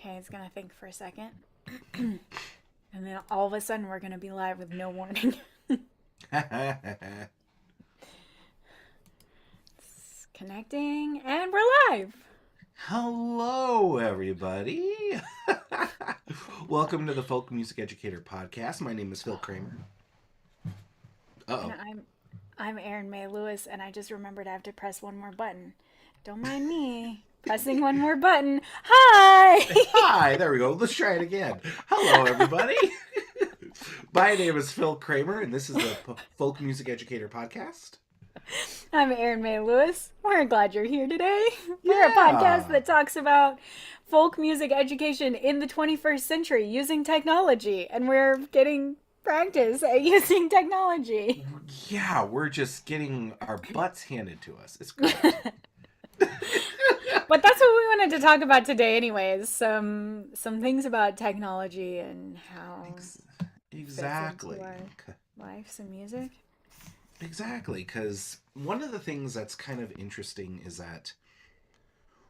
Okay, it's gonna think for a second. And then all of a sudden we're gonna be live with no warning. It's connecting and we're live. Hello, everybody. Welcome to the Folk Music Educator podcast. My name is Phil Kramer. And Uh I'm Erin May Lewis, and I just remembered I have to press one more button. Don't mind me pressing one more button. Hi! oh. Hi, there we go. Let's try it again. Hello, everybody. My name is Phil Kramer, and this is the Folk Music Educator podcast. I'm Erin May Lewis. We're glad you're here today. We're a podcast Yeah. that talks about folk music education in the 21st century using technology, and we're getting practice at using technology. Yeah, we're just getting our butts handed to us. It's great. But that's what we wanted to talk about today, anyways. Some things about technology and how Ex- it fits into exactly. our lives and music. Exactly, because one of the things that's kind of interesting is that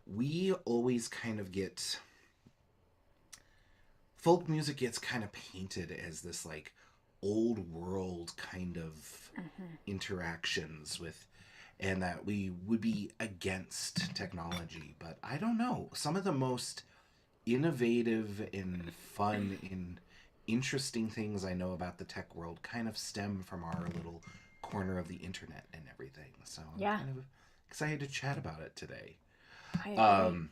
we always kind of get folk music gets kind of painted as this like old world kind of interactions with, and that we would be against technology, but I don't know, some of the most innovative and fun and interesting things I know about the tech world kind of stem from our little corner of the internet and everything, so I'm Yeah, kind of excited to chat about it today. I agree. um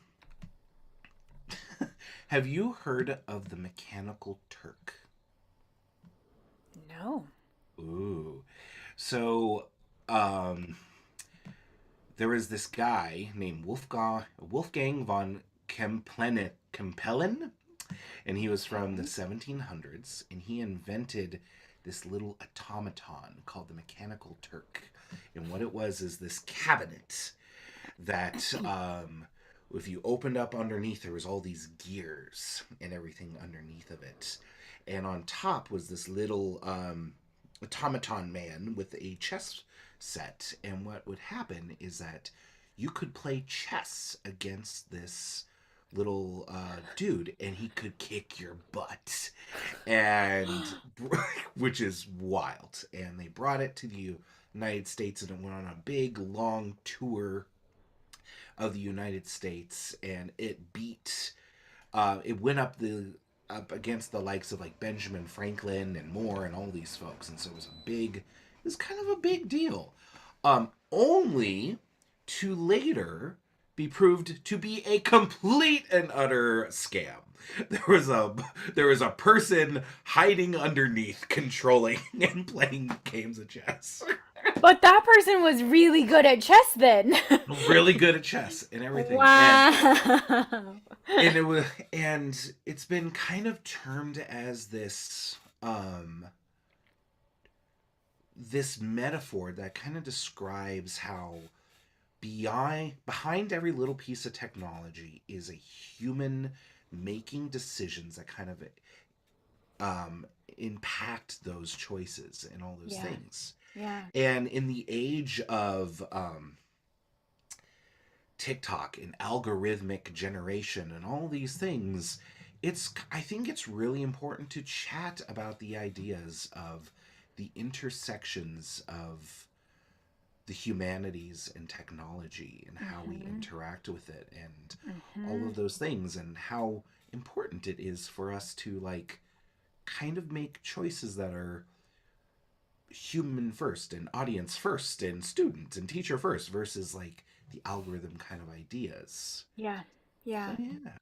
have you heard of the Mechanical Turk? No. Ooh. So, um, there was this guy named Wolfgang von Kempelen, and he was from the Okay. 1700s, and he invented this little automaton called the Mechanical Turk. And what it was is this cabinet that, if you opened up underneath, there was all these gears and everything underneath of it. And on top was this little automaton man with a chess set. And what would happen is that you could play chess against this little dude, and he could kick your butt, and which is wild. And they brought it to the United States, and it went on a big long tour of the United States, and it beat. It went up against the likes of like Benjamin Franklin and Moore and all these folks, and so it was kind of a big deal. Only to later be proved to be a complete and utter scam. There was a there was a person hiding underneath, controlling and playing games of chess. But that person was really good at chess then. Really good at chess and everything, Wow. and it was and it's been kind of termed as this metaphor that kind of describes how behind every little piece of technology is a human making decisions that kind of impact those choices and all those Yeah. things. Yeah. And in the age of TikTok and algorithmic generation and all these things, I think it's really important to chat about the ideas of the intersections of the humanities and technology and how we Mhm. interact with it and all Mhm. of those things, and how important it is for us to like kind of make choices that are human first and audience first and student and teacher first versus like the algorithm kind of ideas. Yeah. So Yeah. yeah,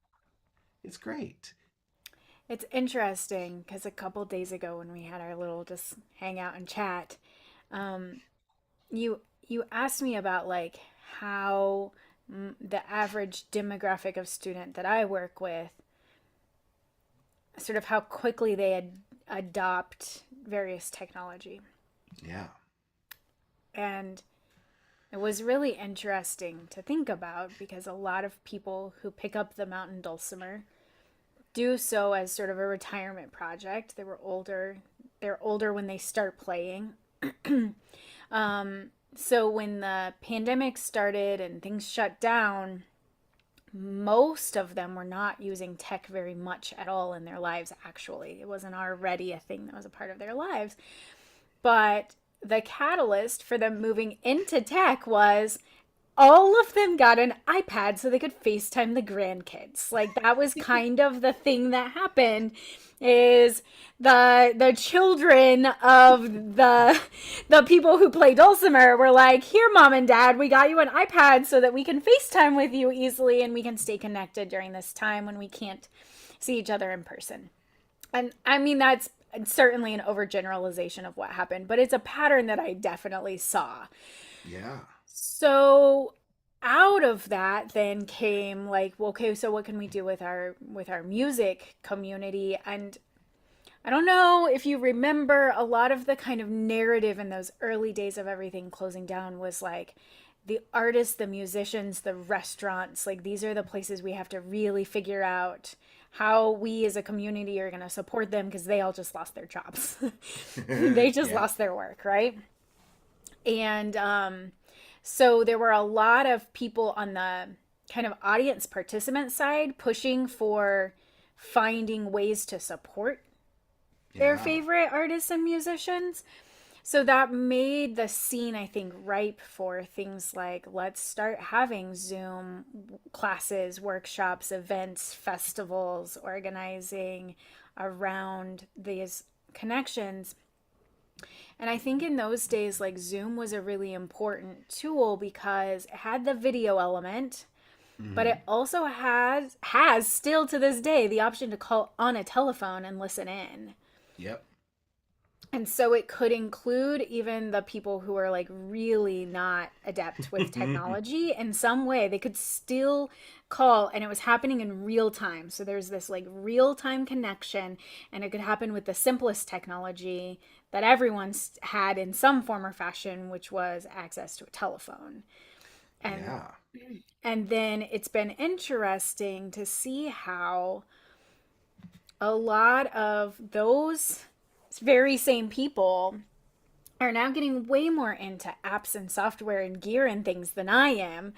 it's great. It's interesting because a couple days ago when we had our little just hang out and chat, um, you asked me about like how the average demographic of student that I work with, sort of how quickly they adopt various technology. Yeah. And it was really interesting to think about because a lot of people who pick up the mountain dulcimer do so as sort of a retirement project. They're older when they start playing. So when the pandemic started and things shut down, most of them were not using tech very much at all in their lives, actually. It wasn't already a thing that was a part of their lives. But the catalyst for them moving into tech was all of them got an iPad so they could FaceTime the grandkids. Like that was kind of the thing that happened is the children of the people who play dulcimer were like, "Here, mom and dad, we got you an iPad so that we can FaceTime with you easily and we can stay connected during this time when we can't see each other in person." And I mean that's certainly an overgeneralization of what happened, but it's a pattern that I definitely saw. Yeah. So out of that then came like, well, okay, so what can we do with our music community? And I don't know if you remember a lot of the kind of narrative in those early days of everything closing down was like the artists, the musicians, the restaurants, like these are the places we have to really figure out how we as a community are going to support them because they all just lost their jobs. They just Yeah. lost their work, right? And so there were a lot of people on the kind of audience participant side pushing for finding ways to support their Yeah. favorite artists and musicians. So that made the scene, I think, ripe for things like let's start having Zoom classes, workshops, events, festivals, organizing around these connections. And I think in those days, like Zoom was a really important tool because it had the video element, but Hmm. it also has still to this day the option to call on a telephone and listen in. Yep. And so it could include even the people who are like really not adept with technology in some way. They could still call, and it was happening in real time. So there's this like real time connection, and it could happen with the simplest technology that everyone's had in some form or fashion, which was access to a telephone. And Yeah. and then it's been interesting to see how a lot of those very same people are now getting way more into apps and software and gear and things than I am,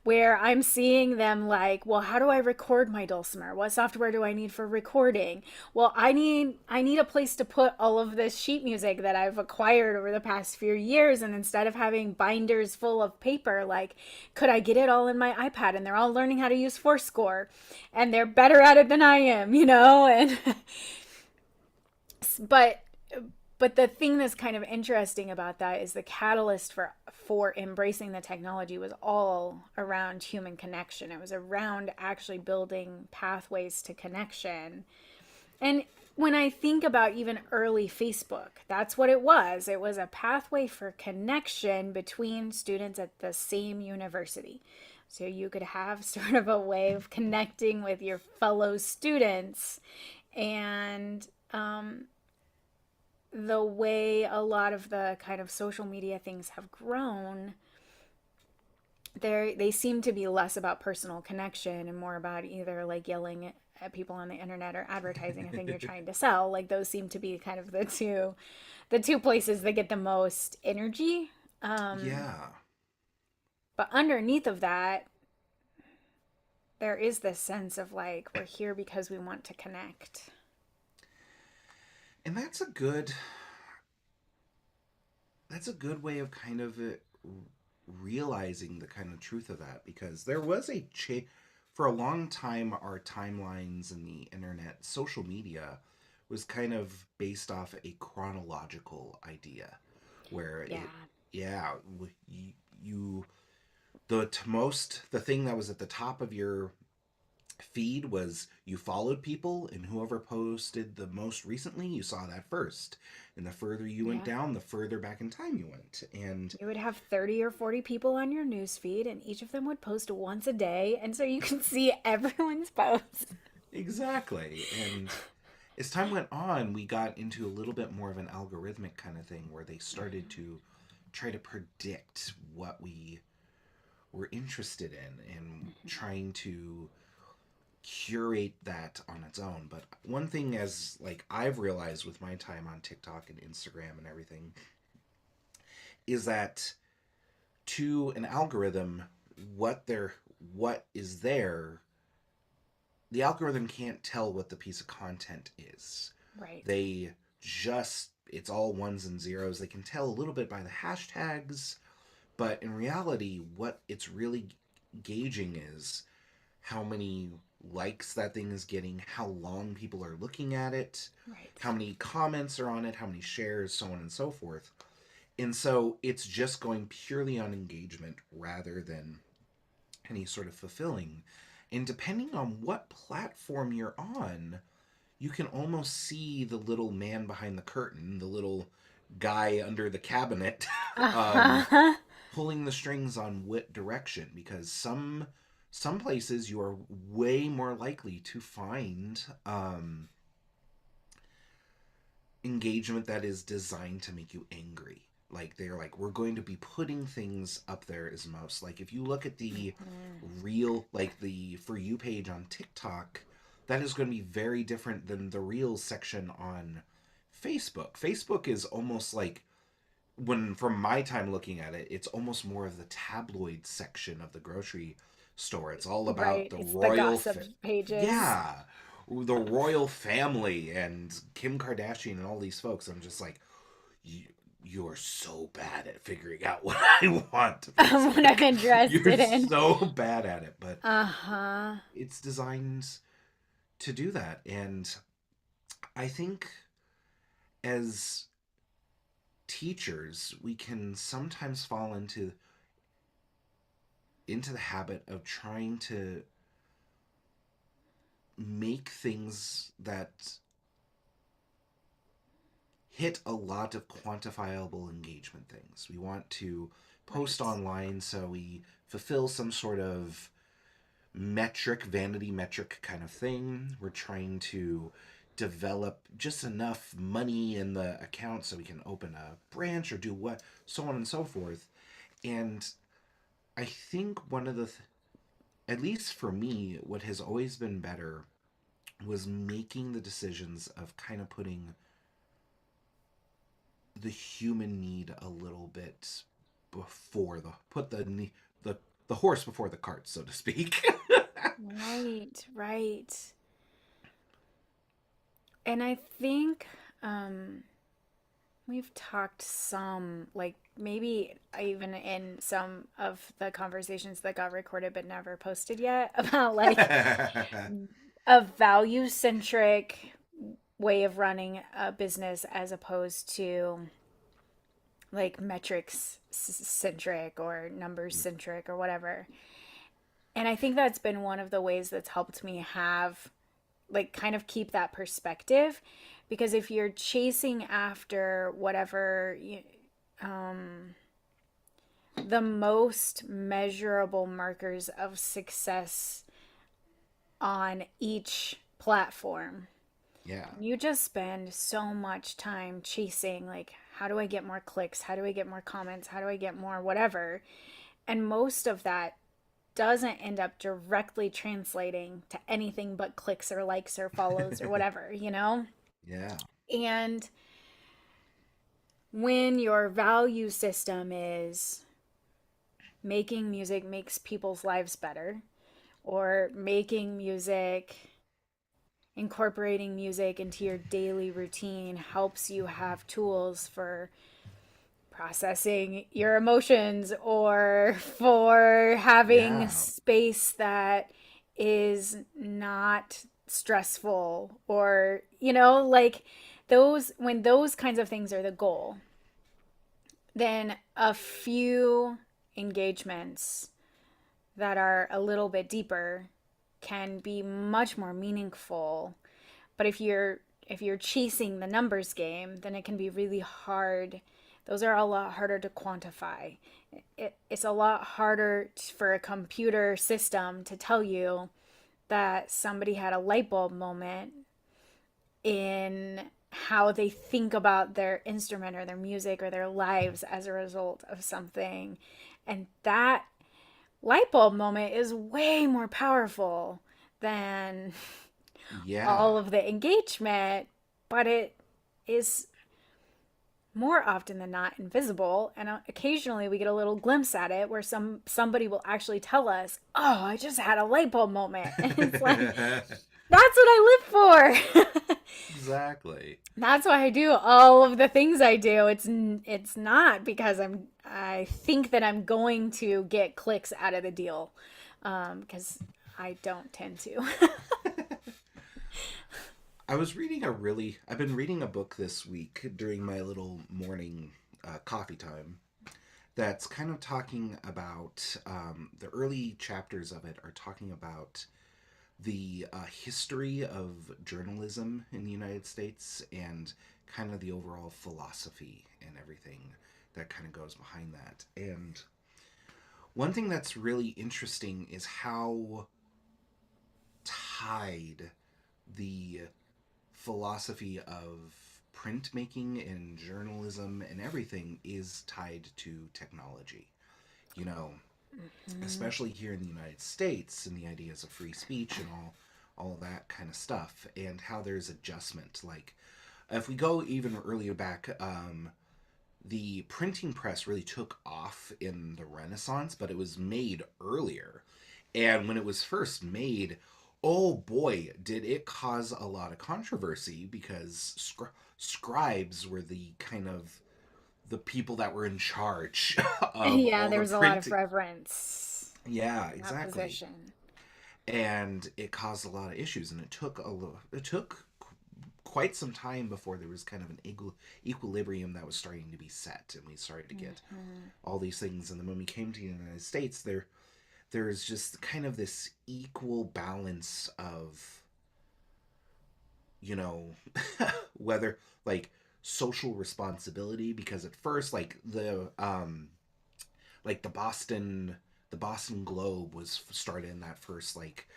where I'm seeing them like, well, how do I record my dulcimer? What software do I need for recording? Well, I need a place to put all of this sheet music that I've acquired over the past few years, and instead of having binders full of paper, like could I get it all in my iPad? And they're all learning how to use Fourscore and they're better at it than I am, you know? And but the thing that's kind of interesting about that is the catalyst for embracing the technology was all around human connection. It was around actually building pathways to connection. And when I think about even early Facebook, that's what it was. It was a pathway for connection between students at the same university. So you could have sort of a way of connecting with your fellow students. And the way a lot of the kind of social media things have grown, they seem to be less about personal connection and more about either like yelling at people on the internet or advertising a thing you're trying to sell. Like those seem to be kind of the two places that get the most energy. Um, Yeah. but underneath of that, there is this sense of like we're here because we want to connect. And that's a good way of kind of realizing the kind of truth of that, because there was a for a long time our timelines and the internet, social media was kind of based off a chronological idea where Yeah. yeah, you the thing that was at the top of your feed was you followed people, and whoever posted the most recently, you saw that first. And the further you went Yeah. down, the further back in time you went. And You would have 30 or 40 people on your news feed, and each of them would post once a day. And so you can see everyone's posts. exactly. And as time went on, we got into a little bit more of an algorithmic kind of thing where they started to try to predict what we were interested in and trying to curate that on its own. But one thing, as like I've realized with my time on TikTok and Instagram and everything, is that to an algorithm, they're what is there, the algorithm can't tell what the piece of content is. Right. They just, it's all ones and zeros. They can tell a little bit by the hashtags, but in reality, what it's really gauging is how many likes that thing is getting, how long people are looking at it, Right. how many comments are on it, how many shares, so on and so forth. And so it's just going purely on engagement rather than any sort of fulfilling. And depending on what platform you're on, you can almost see the little man behind the curtain, the little guy under the cabinet, um, Uh-huh. pulling the strings on what direction. Because some places you are way more likely to find engagement that is designed to make you angry. Like they're like, we're going to be putting things up there as most. Like if you look at the real, like the For You page on TikTok, that is going to be very different than the Reels section on Facebook. Facebook is almost like, when from my time looking at it, it's almost more of the tabloid section of the grocery store. It's all about Right. the It's the royal, gossip pages. yeah, the royal family and Kim Kardashian and all these folks. I'm just like, you, you're so bad at figuring out what I want to What I'm Facebook. You're interested in. so bad at it, but Uh-huh. it's designed to do that. And I think as teachers, we can sometimes fall into the habit of trying to make things that hit a lot of quantifiable engagement things. We want to post Right. online so we fulfill some sort of metric, vanity metric kind of thing. We're trying to develop just enough money in the account so we can open a branch or do what, so on and so forth. And I think one of at least for me, what has always been better was making the decisions of kind of putting the human need a little bit before the the horse before the cart, so to speak. Right. Right. And I think um we've talked some, like maybe even in some of the conversations that got recorded but never posted yet, about like a value centric way of running a business as opposed to like metrics centric or numbers centric or whatever. And I think that's been one of the ways that's helped me have, like, kind of keep that perspective, because if you're chasing after whatever the most measurable markers of success on each platform, Yeah. you just spend so much time chasing, like, how do I get more clicks? How do I get more comments? How do I get more whatever? And most of that doesn't end up directly translating to anything but clicks or likes or follows or whatever, you know? Yeah. And when your value system is making music makes people's lives better, or making music, incorporating music into your daily routine helps you have tools for processing your emotions or for having Yeah. space that is not stressful, or like those, when those kinds of things are the goal, then a few engagements that are a little bit deeper can be much more meaningful. But if you're chasing the numbers game, then it can be really hard. Those are a lot harder to quantify. It's a lot harder for a computer system to tell you that somebody had a light bulb moment in how they think about their instrument or their music or their lives as a result of something. And that light bulb moment is way more powerful than Yeah. all of the engagement, but it is more often than not invisible, and occasionally we get a little glimpse at it where somebody will actually tell us, "Oh, I just had a light bulb moment." And it's like, that's what I live for. Exactly. That's why I do all of the things I do. It's not because I think that I'm going to get clicks out of the deal, because I don't tend to. I've been reading a book this week during my little morning coffee time that's kind of talking about the early chapters of it are talking about the history of journalism in the United States and kind of the overall philosophy and everything that kind of goes behind that. And one thing that's really interesting is how tied the philosophy of printmaking and journalism and everything is tied to technology. You know, Mm-hmm. especially here in the United States and the ideas of free speech and all of that kind of stuff and how there's adjustment. Like if we go even earlier back, the printing press really took off in the Renaissance, but it was made earlier. And when it was first made, oh boy, did it cause a lot of controversy because scribes were the kind of the people that were in charge of Yeah, all there the was a lot of printing. reverence Yeah, in that exactly. position. And it caused a lot of issues, and it took quite some time before there was kind of an equilibrium that was starting to be set, and we started to get Mm-hmm. all these things. And then when we came to the United States, there's just kind of this equal balance of, you know, whether like social responsibility, because at first like the Boston Globe was started in that first like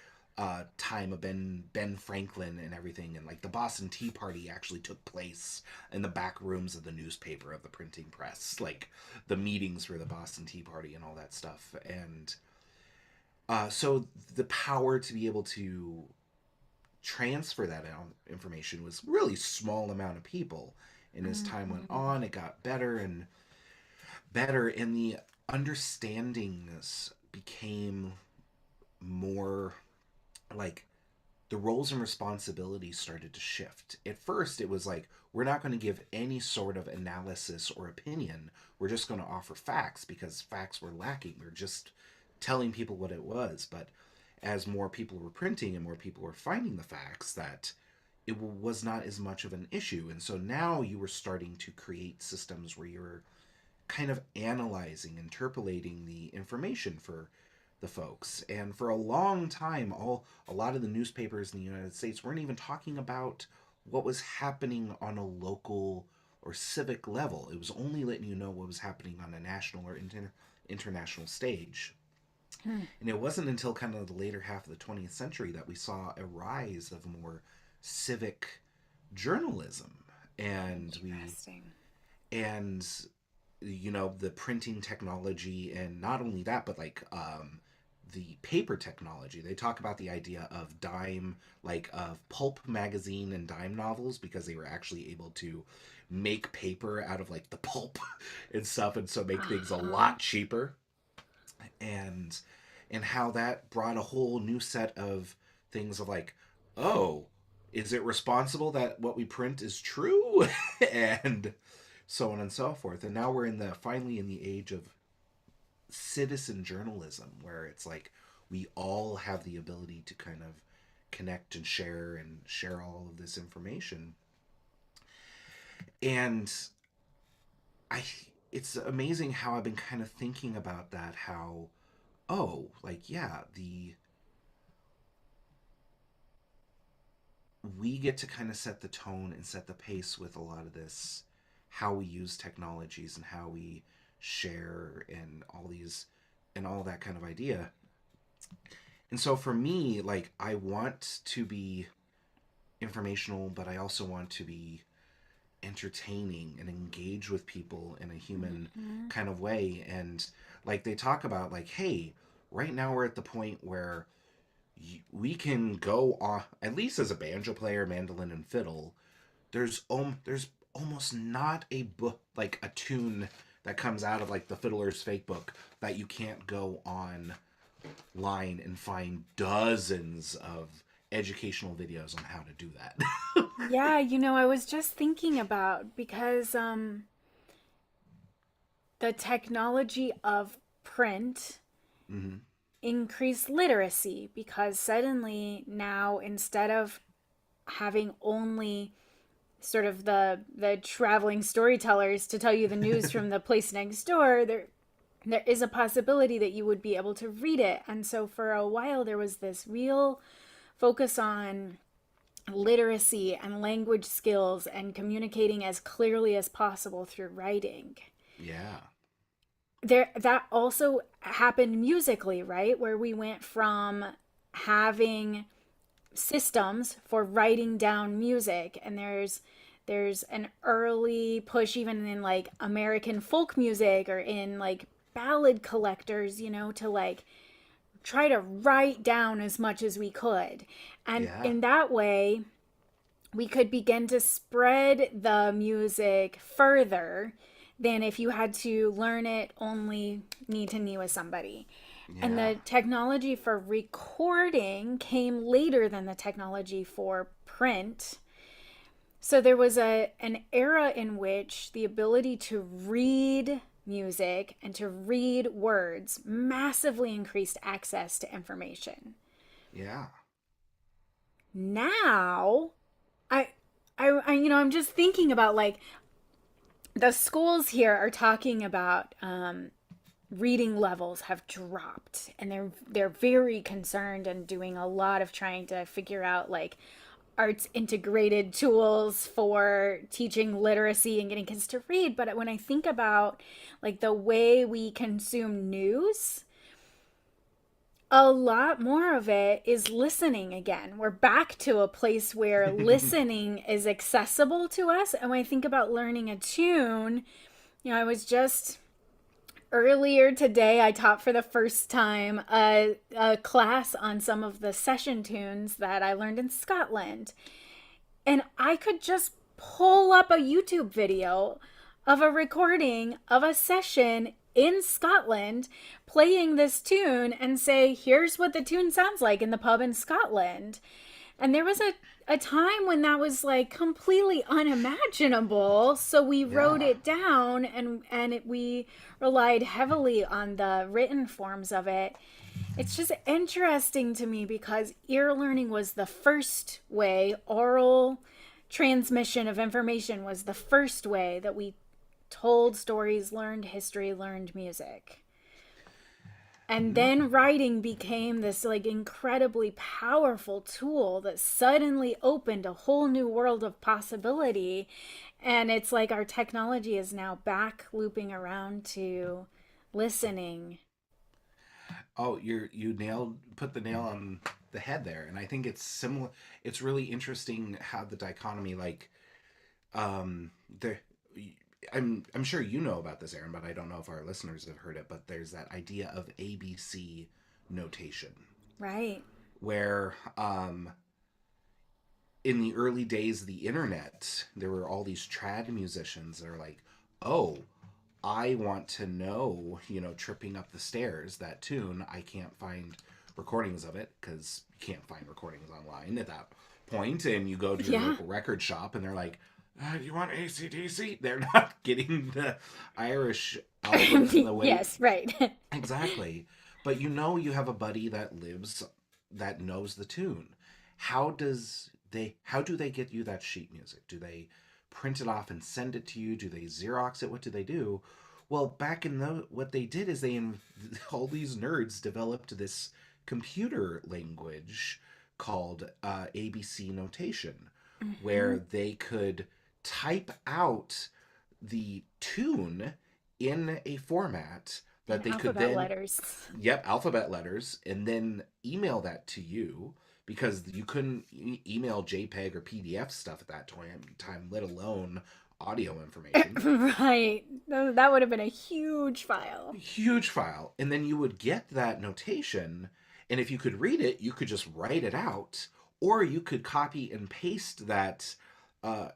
time of Ben Franklin and everything, and like the Boston Tea Party actually took place in the back rooms of the newspaper of the printing press, like the meetings for the Boston Tea Party and all that stuff. And so the power to be able to transfer that information was really small amount of people. And as time went Mm-hmm. on, it got better and better, and the understandings became more like the roles and responsibilities started to shift. At first, it was like, we're not going to give any sort of analysis or opinion. We're just going to offer facts because facts were lacking. We're just telling people what it was. But as more people were printing and more people were finding the facts, that it was not as much of an issue. And so now you were starting to create systems where you're kind of analyzing, interpolating the information for the folks. And for a long time, a lot of the newspapers in the United States weren't even talking about what was happening on a local or civic level. It was only letting you know what was happening on a national or international stage. Hmm. And it wasn't until kind of the later half of the 20th century that we saw a rise of more civic journalism. And we Interesting. and you know, the printing technology, and not only that, but like the paper technology. They talk about the idea of dime, like of pulp magazine and dime novels, because they were actually able to make paper out of like the pulp and stuff, and so make things a Uh-huh. lot cheaper. and and how that brought a whole new set of things of like, oh, is it responsible that what we print is true? And so on and so forth. And now we're in the finally in the age of citizen journalism, where it's like we all have the ability to kind of connect and share all of this information. And I it's amazing how I've been kind of thinking about that, how, oh, like, yeah, the we get to kind of set the tone and set the pace with a lot of this, how we use technologies and how we share and all that kind of idea. And so for me, like, I want to be informational, but I also want to be entertaining and engage with people in a human Mm-hmm. kind of way. And like they talk about, like, hey, right now we're at the point where we can go on, at least as a banjo player, mandolin and fiddle, there's almost not a book, like a tune that comes out of like the Fiddler's Fake book, that you can't go online and find dozens of educational videos on how to do that. Yeah, I was just thinking about because the technology of print Hmm. increased literacy because suddenly now instead of having only sort of the traveling storytellers to tell you the news from the place next door, there is a possibility that you would be able to read it. And so for a while there was this real focus on literacy and language skills and communicating as clearly as possible through writing. Yeah. There that also happened musically, right? Where we went from having systems for writing down music, and there's an early push even in like American folk music or in like ballad collectors, to like try to write down as much as we could. And Yeah. in that way, we could begin to spread the music further than if you had to learn it only knee to knee with somebody. And Yeah. the technology for recording came later than the technology for print. So there was an era in which the ability to read music and to read words massively increased access to information. Yeah. Now, I I'm just thinking about like the schools here are talking about reading levels have dropped, and they're very concerned and doing a lot of trying to figure out like arts integrated tools for teaching literacy and getting kids to read. But when I think about like the way we consume news, a lot more of it is listening again. We're back to a place where listening is accessible to us. And when I think about learning a tune, I was just earlier today, I taught for the first time a class on some of the session tunes that I learned in Scotland. And I could just pull up a YouTube video of a recording of a session in Scotland playing this tune and say, here's what the tune sounds like in the pub in Scotland. And there was a time when that was like completely unimaginable. So we wrote Yeah. it down, and we relied heavily on the written forms of it. It's just interesting to me because ear learning was the first way, oral transmission of information was the first way that we told stories, learned history, learned music. And No. then writing became this like incredibly powerful tool that suddenly opened a whole new world of possibility. And it's like our technology is now back looping around to listening. Oh, you nailed put the nail on the head there, and I think it's similar. It's really interesting how the dichotomy, like, there. I'm sure you know about this, Erin, but I don't know if our listeners have heard it. But there's that idea of ABC notation, Right. where in the early days of the internet, there were all these trad musicians that are like, oh, I want to know, Tripping Up the Stairs, that tune. I can't find recordings of it because you can't find recordings online at that point. And you go to your Yeah. local record shop and they're like, do you want ACDC? They're not getting the Irish albums in the way. Yes, right. Exactly. But you have a buddy that lives, that knows the tune. How do they get you that sheet music? Do they print it off and send it to you? Do they Xerox it? What do they do? Well, back in what they did is all these nerds developed this computer language called ABC notation, Hmm. where they could type out the tune in a format In that they could alphabet then, letters. yep, alphabet letters, and then email that to you, because you couldn't email JPEG or PDF stuff at that time, let alone audio information. Right. That would have been a huge file. Huge file. And then you would get that notation, and if you could read it, you could just write it out, or you could copy and paste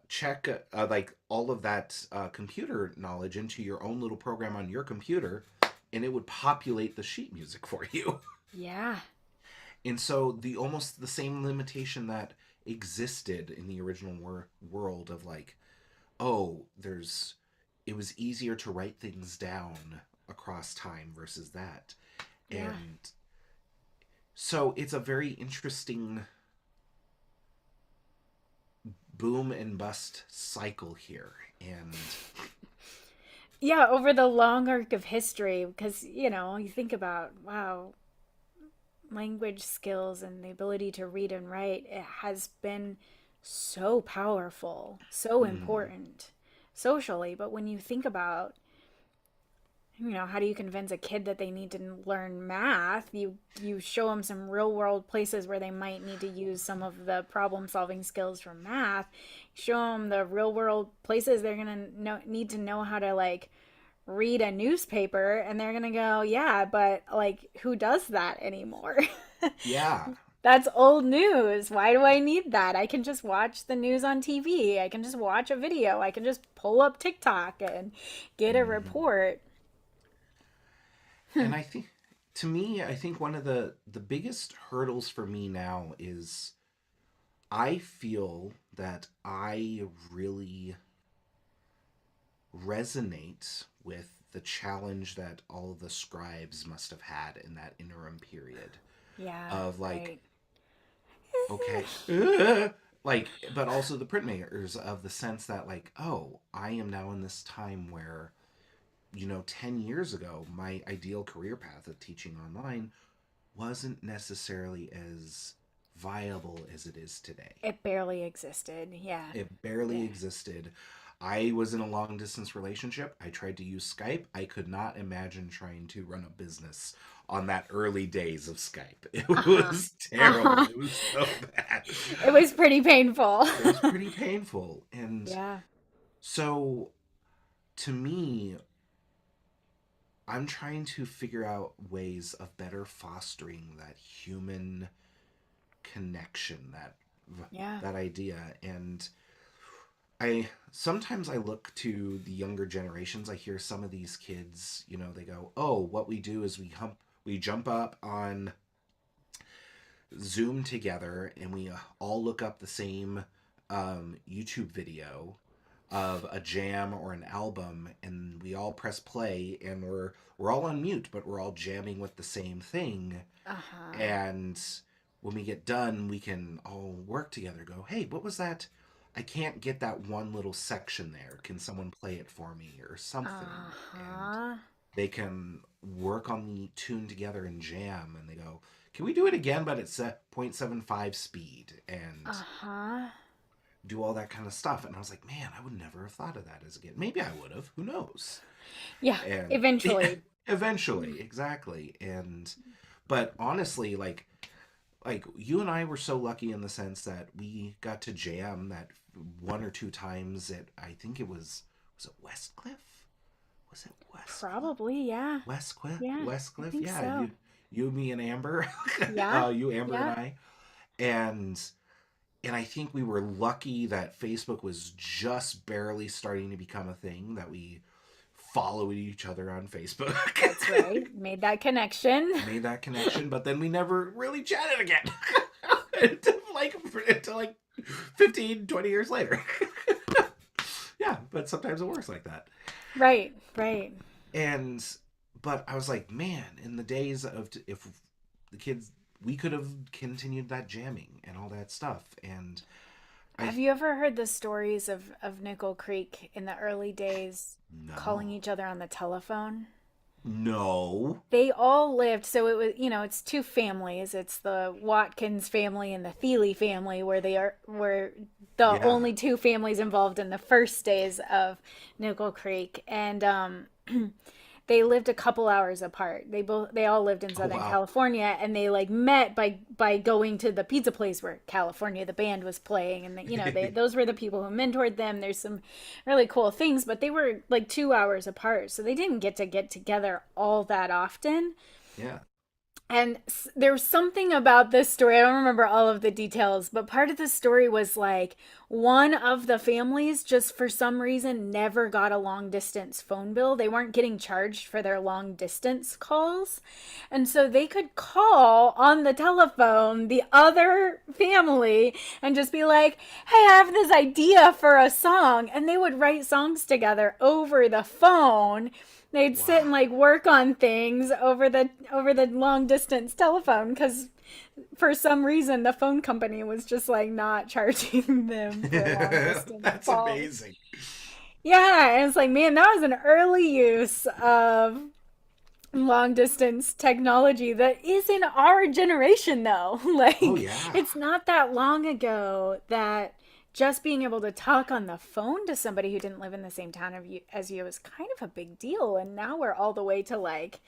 check like all of that computer knowledge into your own little program on your computer, and it would populate the sheet music for you. Yeah. And so the almost the same limitation that existed in the original world of like, oh, there's it was easier to write things down across time versus that. Yeah. And so it's a very interesting boom and bust cycle here. And Yeah, over the long arc of history, because, you think about, wow, language skills and the ability to read and write, it has been so powerful, so mhm, important socially. But when you think about, how do you convince a kid that they need to learn math? You show them some real world places where they might need to use some of the problem solving skills from math. Show them the real world places they're gonna need to know how to like read a newspaper, and they're gonna go, yeah, but like who does that anymore? yeah. That's old news. Why do I need that? I can just watch the news on TV. I can just watch a video. I can just pull up TikTok and get a Mhm. report. And I think to me, I think one of the biggest hurdles for me now is I feel that I really resonate with the challenge that all the scribes must have had in that interim period Yeah, of like, right. okay, like, but also the printmakers of the sense that like, oh, I am now in this time where 10 years ago my ideal career path of teaching online wasn't necessarily as viable as it is today. It barely existed. Yeah. It barely Yeah. existed. I was in a long distance relationship. I tried to use Skype. I could not imagine trying to run a business on that early days of Skype. It Uh-huh. was terrible. Uh-huh. It was so bad. It was pretty painful. It was pretty painful. And Yeah. so to me, I'm trying to figure out ways of better fostering that human connection, Yeah. that idea. And I sometimes I look to the younger generations. I hear some of these kids, they go, "Oh, what we do is we jump up on Zoom together and we all look up the same YouTube video of a jam or an album, and we all press play, and we're all on mute, but we're all jamming with the same thing, Uh-huh. and when we get done, we can all work together. Go, hey, what was that? I can't get that one little section there. Can someone play it for me or something? And Uh-huh. they can work on the tune together and jam. And they go, can we do it again, but it's at 0.75 speed and Uh-huh. do all that kind of stuff? And I was like, man, I would never have thought of that as a kid. Maybe I would have. Who knows? Yeah, And eventually. eventually, exactly. And but honestly, like you and I were so lucky in the sense that we got to jam that one or two times at I think it Westcliff? Was it Westcliff? Probably, yeah. Westcliff? Yeah, I Westcliff? think Yeah, so. you, me, and Amber. Yeah. You, Amber, and Yeah. I, and I think we were lucky that Facebook was just barely starting to become a thing that we followed each other on Facebook. That's right. Made that connection. Made that connection, but then we never really chatted again. until like 15, 20 years later. Yeah, but sometimes it works like that. Right, right. And but I was like, man, in the days of if the kids, we could have continued that jamming and all that stuff. And I Have you ever heard the stories of Nickel Creek in the early days calling no, each other on the telephone? no, They all lived, so it was, it's two families. It's the Watkins family and the Thiele family, were the yeah, only two families involved in the first days of Nickel Creek. And they lived a couple hours apart. They all lived in oh Southern wow, California, and they like met by going to the pizza place where California the band was playing, and those were the people who mentored them. There's some really cool things, but they were like 2 hours apart, so they didn't get together all that often. yeah, And there was something about this story. I don't remember all of the details, but part of the story was like one of the families just for some reason never got a long distance phone bill. They weren't getting charged for their long distance calls. And so they could call on the telephone the other family and just be like, "Hey, I have this idea for a song." And they would write songs together over the phone. They'd sit and Wow. like work on things over the long distance telephone because for some reason the phone company was just like not charging them for long distance That's calls. amazing. Yeah, and it's like, man, that was an early use of long distance technology that is in our generation though. Oh Like yeah. it's not that long ago that just being able to talk on the phone to somebody who didn't live in the same town as you was kind of a big deal, and now we're all the way to like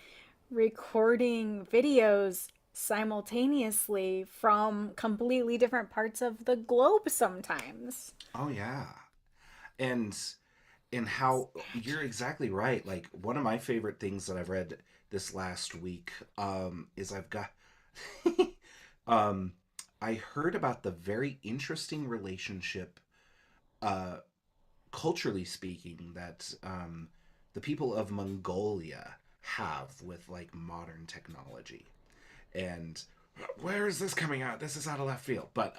recording videos simultaneously from completely different parts of the globe sometimes. Oh yeah. And how you're exactly right. Like one of my favorite things that I've read this last week is I've got um I heard about the very interesting relationship uh culturally speaking that the people of Mongolia have with like modern technology. And where is this coming out? This is out of left field. But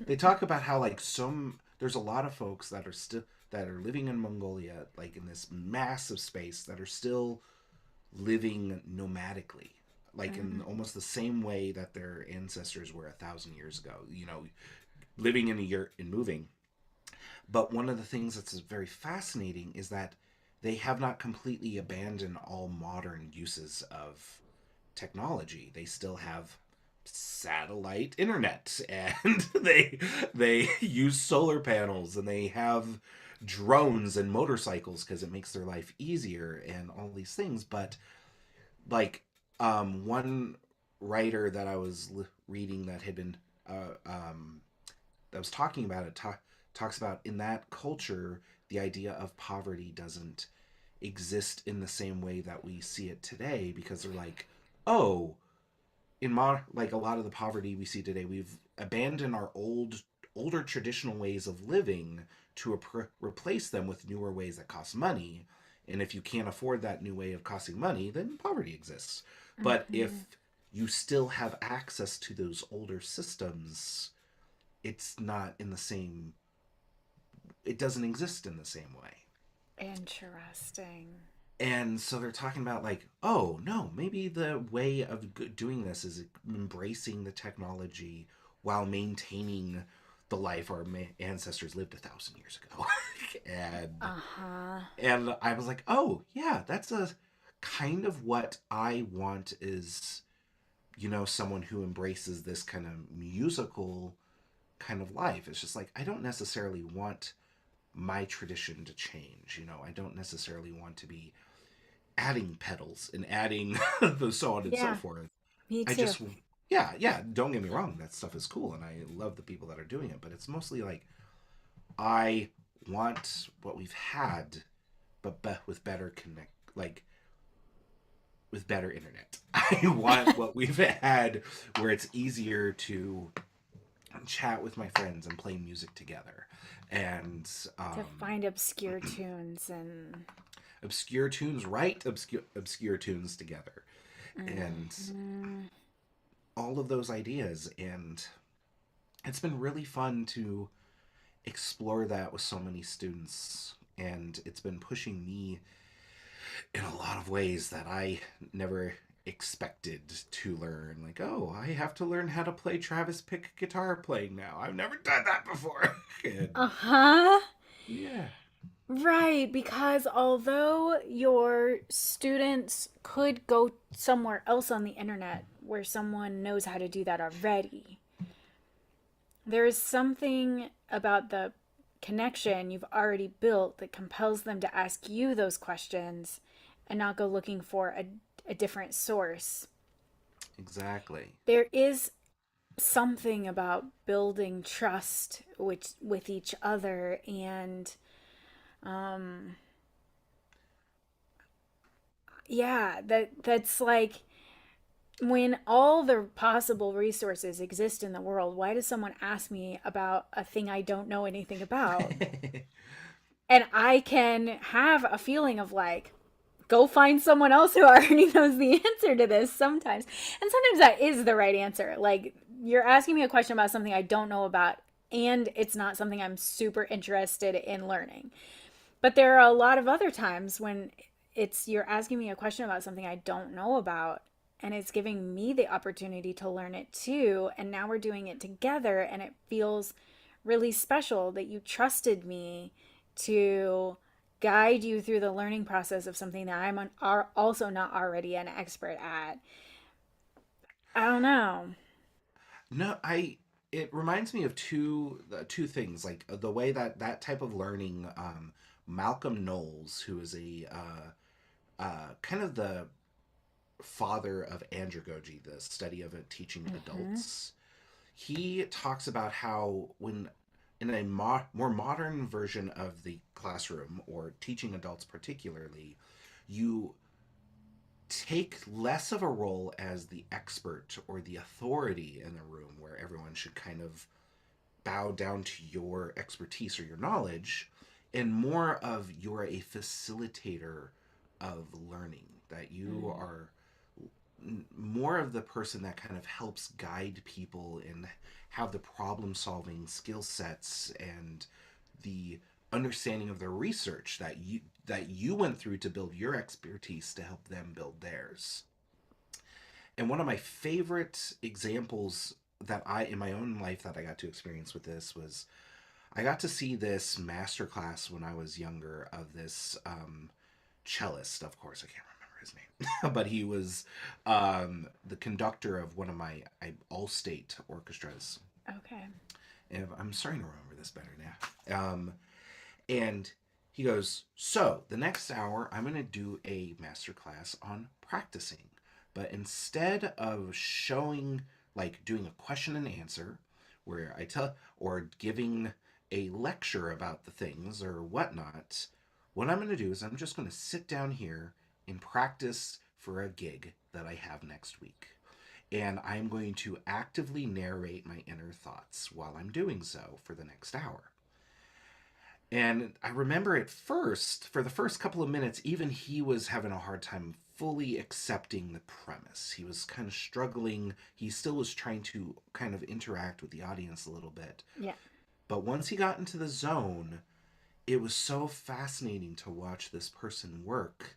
they talk about how like some there's a lot of folks that are still that are living in Mongolia, like in this massive space, that are still living nomadically, like in Mhm. almost the same way that their ancestors were 1,000 years ago. You know, living in a year and moving. But one of the things that's very fascinating is that they have not completely abandoned all modern uses of technology. They still have satellite internet and they use solar panels and they have drones and motorcycles because it makes their life easier and all these things. But like one writer that I was reading that had been that was talking about it talks about in that culture the idea of poverty doesn't exist in the same way that we see it today, because they're like, oh, like a lot of the poverty we see today, we've abandoned our older traditional ways of living to replace them with newer ways that cost money. And if you can't afford that new way of costing money, then poverty exists. But if Mhm. you still have access to those older systems, it's not in the same, it doesn't exist in the same way. Interesting. And so they're talking about like, oh no, maybe the way of doing this is embracing the technology while maintaining the life our ancestors lived 1,000 years ago. and Uh-huh. I was like, oh yeah, that's a kind of what I want, is someone who embraces this kind of musical kind of life. It's just like I don't necessarily want my tradition to change. I don't necessarily want to be adding pedals and adding the so on and so Yeah, forth. me I too. just, yeah, yeah, don't get me wrong, that stuff is cool and I love the people that are doing it, but it's mostly like I want what we've had, but with better connect, like with better internet. I want what we've had where it's easier to chat with my friends and play music together. And To find obscure tunes and obscure tunes, write obscure tunes together. And Mhm. all of those ideas. And it's been really fun to explore that with so many students. And it's been pushing me in a lot of ways that I never expected to learn. Like, oh, I have to learn how to play Travis Pick guitar playing now. I've never done that before. And Uh-huh. yeah, Right, because although your students could go somewhere else on the internet where someone knows how to do that already, there is something about the connection you've already built that compels them to ask you those questions and not go looking for a different source. exactly. There is something about building trust with each other, and um yeah, that's like when all the possible resources exist in the world, why does someone ask me about a thing I don't know anything about? And I can have a feeling of like, go find someone else who already knows the answer to this sometimes. And sometimes that is the right answer. Like, you're asking me a question about something I don't know about, and it's not something I'm super interested in learning. But there are a lot of other times when it's you're asking me a question about something I don't know about, and it's giving me the opportunity to learn it too. And now we're doing it together, and it feels really special that you trusted me to guide you through the learning process of something that are also not already an expert at. I don't know. No, I. It reminds me of two things, like the way that that type of learning. Malcolm Knowles, who is a kind of the father of andragogy, the study of it, teaching Mm-hmm. adults. He talks about how when in a more modern version of the classroom or teaching adults particularly, you take less of a role as the expert or the authority in the room where everyone should kind of bow down to your expertise or your knowledge, and more of you're a facilitator of learning, that you Mm, are more of the person that kind of helps guide people and have the problem solving skill sets and the understanding of their research that you went through to build your expertise to help them build theirs. And one of my favorite examples that I in my own life that I got to experience with this was I got to see this master class when I was younger of this cellist. Of course, I can't remember his name, but he was the conductor of one of my all-state orchestras. okay. And I'm starting to remember this better now. And he goes, "So the next hour, I'm going to do a master class on practicing. But instead of showing, like doing a question and answer, where I tell, or giving a lecture about the things or whatnot, what I'm going to do is I'm just going to sit down here and practice for a gig that I have next week. And I'm going to actively narrate my inner thoughts while I'm doing so for the next hour." And I remember at first, for the first couple of minutes, even he was having a hard time fully accepting the premise. He was kind of struggling. He still was trying to kind of interact with the audience a little bit. Yeah. But once he got into the zone, it was so fascinating to watch this person work.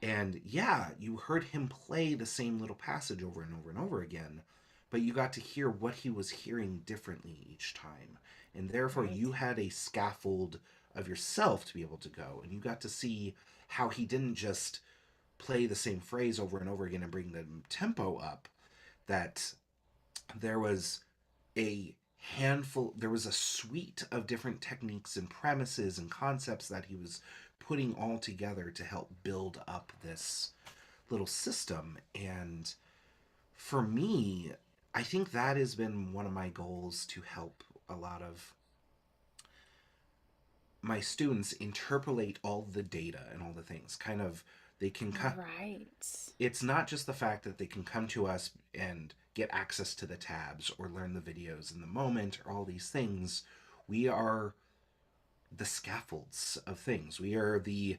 And yeah, you heard him play the same little passage over and over and over again, but you got to hear what he was hearing differently each time. And therefore, Right. you had a scaffold of yourself to be able to go. And you got to see how he didn't just play the same phrase over and over again and bring the tempo up, that there was a there was a suite of different techniques and premises and concepts that he was putting all together to help build up this little system. And for me, I think that has been one of my goals, to help a lot of my students interpolate all the data and all the things. Kind of, they can Right. it's not just the fact that they can come to us and get access to the tabs or learn the videos in the moment or all these things. We are the scaffolds of things. We are the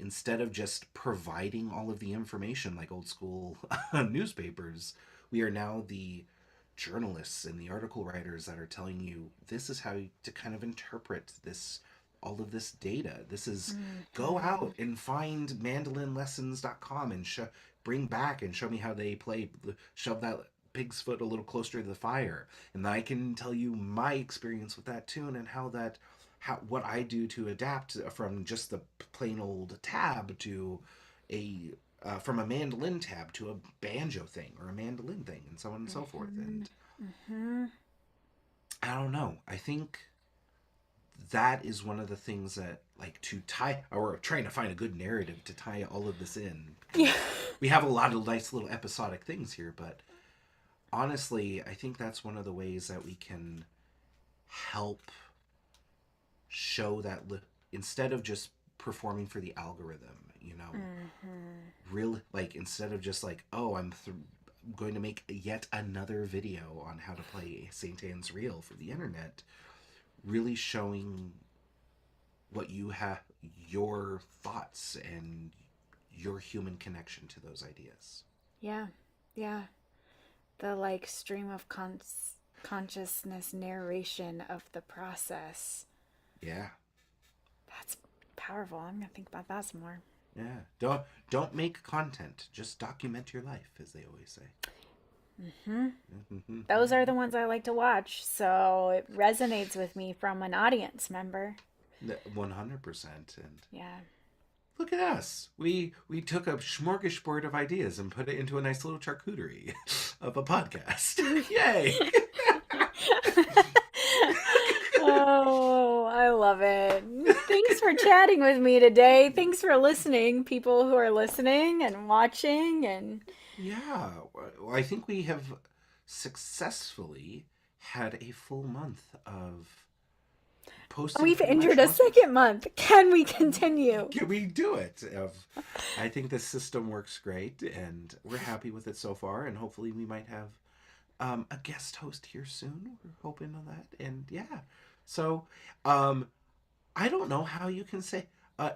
instead of just providing all of the information like old school newspapers, we are now the journalists and the article writers that are telling you this is how to kind of interpret this, all of this data. This is, go Mm-hmm. out and find mandolinlessons.com and bring back and show me how they play, shove that pig's foot a little closer to the fire, and I can tell you my experience with that tune and how that, how what I do to adapt from just the plain old tab to a from a mandolin tab to a banjo thing or a mandolin thing and so on and so forth. Mm-hmm. And Mm-hmm. I don't know. I think that is one of the things that, like, to tie, or trying to find a good narrative to tie all of this in, Yeah. because we have a lot of nice little episodic things here. But honestly, I think that's one of the ways that we can help show that instead of just performing for the algorithm, Mm-hmm. really, like, instead of just like, oh, going to make yet another video on how to play St. Anne's Reel for the internet, really showing what you have, your thoughts and your human connection to those ideas. Yeah. Yeah. The like stream of consciousness narration of the process. Yeah. That's powerful. I'm gonna think about that some more. Yeah. Don't make content. Just document your life, as they always say. Those are the ones I like to watch, so it resonates with me from an audience member. 100%. And Yeah. look at us. We took a smorgasbord of ideas and put it into a nice little charcuterie of a podcast. Yay! Oh, I love it. Thanks for chatting with me today. Thanks for listening, people who are listening and watching. And Yeah. Well, I think we have successfully had a full month of posting we've pretty much entered a once. second month. Can we continue? Can we do it? I think the system works great, and we're happy with it so far. And hopefully, we might have a guest host here soon. We're hoping on that. And yeah, so I don't know how you can say.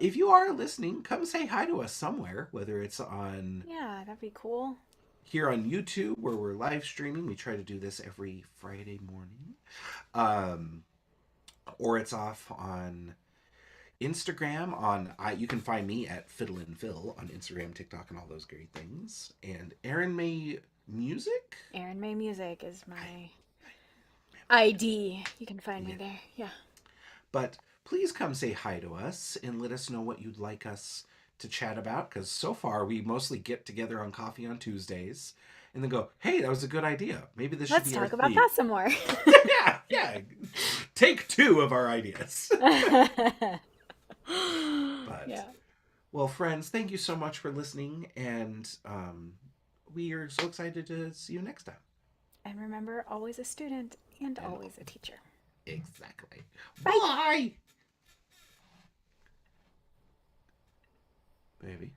If you are listening, come say hi to us somewhere, whether it's on Yeah, that'd be cool. here on YouTube where we're live streaming. We try to do this every Friday morning. Um, or it's off on Instagram. You can find me at Fiddle and Phil on Instagram, TikTok, and all those great things. And Erin May Music. Erin May Music is my ID. You can find me Yeah. there. Yeah. But please come say hi to us and let us know what you'd like us to chat about. Because so far we mostly get together on Coffee on Tuesdays and then go, "Hey, that was a good idea. Maybe this should Let's be our talk about theme." that some more. Yeah, yeah. Take two of our ideas. But Yeah. well, friends, thank you so much for listening, and we are so excited to see you next time. And remember, always a student and And always a teacher. exactly. Bye. Bye, baby.